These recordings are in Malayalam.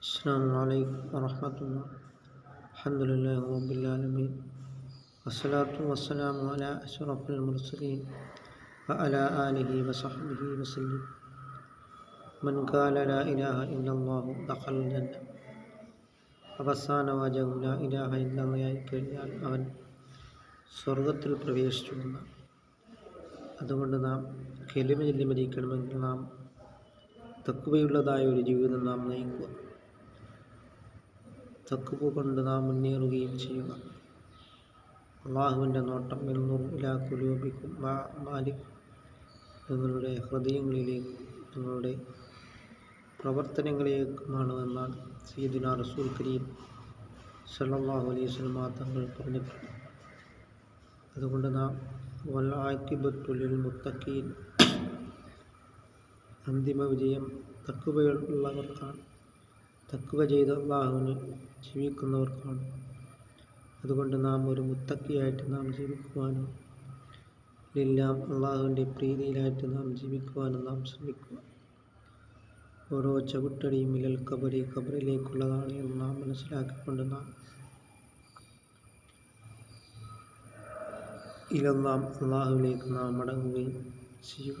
السلام عليكم ورحمة الله. الحمد لله رب العالمين والصلاة والسلام على أشرف المرسلين وعلى آله وصحبه وسلم. من قال لا إله إلا الله دخل الجنة. അവസാന വാചകം ലാ ഇലാഹ ഇല്ലല്ലാഹ് കഴിഞ്ഞാൽ അവൻ സ്വർഗത്തിൽ പ്രവേശിച്ചുവെന്ന്. അതുകൊണ്ട് നാം കലിമ ചൊല്ലി മരിക്കണമെങ്കിൽ നാം തഖ്വയുള്ളതായ ഒരു ജീവിതം നാം നയിക്കുക. തഖ്വ കൊണ്ട് നാം മുന്നേറുകയും ചെയ്യുക. അള്ളാഹുവിൻ്റെ നോട്ടം എന്നുറും ഇലാ ഖുലൂബിക്കും വഅഅമാലിക്കും, നിങ്ങളുടെ ഹൃദയങ്ങളിലേക്കും നിങ്ങളുടെ പ്രവർത്തനങ്ങളിലേക്കുമാണ് എന്നാണ് സയ്യിദുനാ റസൂൽ കരീം സല്ലല്ലാഹു അലൈഹി വസല്ലം തങ്ങൾ പറഞ്ഞിട്ടുണ്ട്. അതുകൊണ്ട് നാം വൽ ആഖിബത്തു ലിൽ മുത്തഖീൻ, അന്തിമ വിജയം തഖ്വയുള്ളവർക്കാണ്. തഖ്വ ചെയ്ത് അള്ളാഹുവിന് ജീവിക്കുന്നവർക്കാണ്. അതുകൊണ്ട് നാം ഒരു മുത്തഖിയായിട്ട് നാം ജീവിക്കുവാനും എല്ലാം അള്ളാഹുവിൻ്റെ പ്രീതിയിലായിട്ട് നാം ജീവിക്കുവാനും നാം ശ്രമിക്കുക. ഓരോ ചവിട്ടടിയും മിലൽ ഖബറി, ഖബറിലേക്കുള്ളതാണ് എന്ന് നാം മനസ്സിലാക്കിക്കൊണ്ട് നാം ഇലല്ലാം അള്ളാഹുവിലേക്ക് നാം മടങ്ങുകയും ചെയ്യുക.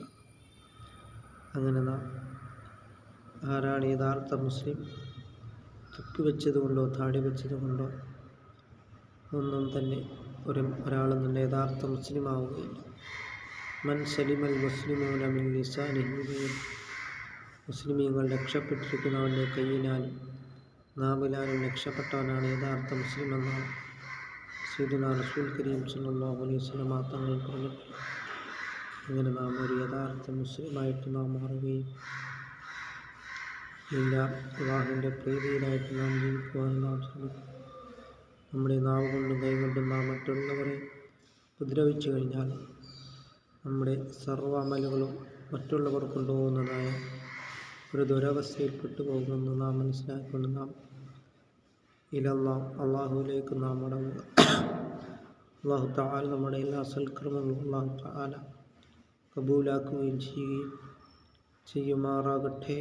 അങ്ങനെ നാം ആരാണ് യഥാർത്ഥ മുസ്ലിം? തൊപ്പി വെച്ചതുകൊണ്ടോ താടി വെച്ചതുകൊണ്ടോ ഒന്നും തന്നെ ഒരാളും തന്നെ യഥാർത്ഥ മുസ്ലിം ആവുകയില്ല. മൻ സലിമൽ മുസ്ലിമൂന മിൻ ലിസാനിഹി വയദിഹി, മുസ്ലിമീങ്ങൾ രക്ഷപ്പെട്ടിരിക്കുന്നവൻ്റെ കയ്യിനാലും നാവിലാലും രക്ഷപ്പെട്ടവനാണ് യഥാർത്ഥ മുസ്ലിം എന്നാണ് സയ്യിദുനാ റസൂൽ കരീം സല്ലല്ലാഹു അലൈഹി വസല്ലം തങ്ങൾ പറഞ്ഞിട്ടുണ്ട്. അങ്ങനെ നാം ഒരു യഥാർത്ഥ മുസ്ലിമായിട്ട് നാം മാറുകയും എല്ലാം അള്ളാഹുവിൻ്റെ പ്രീതിയിലായിട്ട് നാം ജീവിക്കുവാനും നാം ശ്രമിക്കും. നമ്മുടെ നാവ് കൊണ്ടും കൈകൊണ്ടും നാം മറ്റുള്ളവരെ ഉപദ്രവിച്ചു കഴിഞ്ഞാൽ നമ്മുടെ സർവ്വ അമലുകളും മറ്റുള്ളവർ കൊണ്ടുപോകുന്നതായ ഒരു ദുരവസ്ഥയിൽപ്പെട്ടു പോകുമെന്ന് നാം മനസ്സിലാക്കിക്കൊണ്ട് നാം അള്ളാഹുവിലേക്ക് നാം മടങ്ങുക. അള്ളാഹു തആല നമ്മുടെ എല്ലാ സൽക്കർമ്മങ്ങളും അള്ളാഹു തആല കബൂലാക്കുകയും ചെയ്യുമാറാകട്ടെ.